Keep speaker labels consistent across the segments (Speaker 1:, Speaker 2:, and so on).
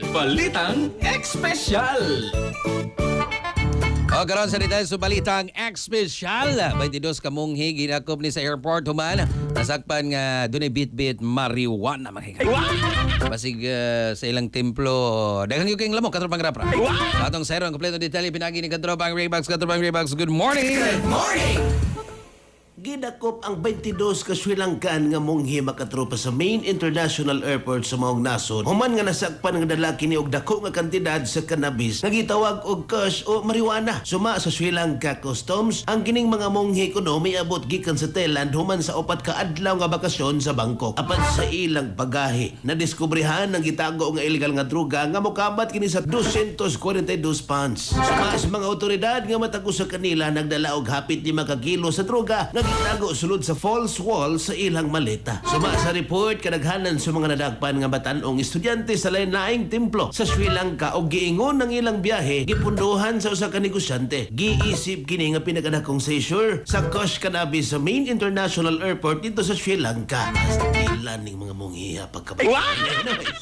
Speaker 1: Balitang Espesyal.
Speaker 2: O karon sa detail sa balitang X-Special 22 kamunghi ginakop ni sa airport human nasakpan nga dunay bit-bit marijuana mga basig sa ilang templo daghang yung kayong lamok katropang rapra atong sa ang kompleto detalye pinagi ni katropang Raybox. Good morning.
Speaker 1: Good morning!
Speaker 3: Gidakop ang 22 ka Sri Lankan nga monghe makatropa sa main international airport sa maong nasod. Human nga nasakpan nga dalaki ni og dako nga kantidad sa cannabis nga gitawag og kush o marijuana. Suma sa Sri Lanka Customs, ang kining mga monghe kuno miabot gikan sa Thailand human sa 4 ka adlaw nga bakasyon sa Bangkok. Apan sa ilang bagahe, nadiskubrihan ang gitago nga illegal nga druga nga mokabat kini sa 242 pounds. Suma sa mga otoridad nga matagos sa kanila nagdala og hapit 5 ka kilo sa druga nga gitago sulod sa false wall sa ilang maleta. Suma sa report kadaghanan sa mga nadagpan nga batanong estudyante sa lain-laing templo sa Sri Lanka og giingon ng ilang biyahe gipunduhan sa usa ka negosyante. Giisip kini nga pinakadakong seizure sa kush cannabis sa main international airport dito sa Sri Lanka. Ilan ning mga monghiya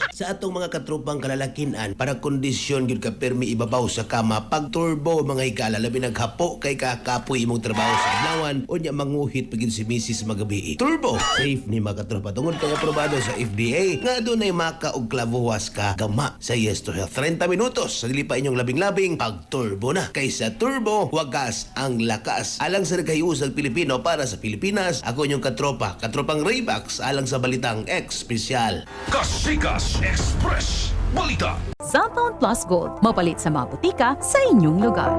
Speaker 3: sa atong mga katropang kalalakinan para kondisyon gyud ka permi ibabaw sa kama pag turbo mga higala labi naghapo kay kakapoy imong trabaho sa adlawan unya manguhit pagin si Mrs. magabi. Turbo safe ni mga katropa tungod kay aprobado sa FDA nga adunay maka og klavuwas ka gama sa Yes to Health. 30 minutos sa dili pa inyong labing-labing pag turbo na kaysa turbo wagas ang lakas alang sa nagkayusag Pilipino para sa Pilipinas. Ako inyong katropang Raybox alang sa balitang X-Special.
Speaker 1: Kasikas Express Balita.
Speaker 4: Cellphone Plus Gold. Mapalit sa mga butika sa inyong lugar.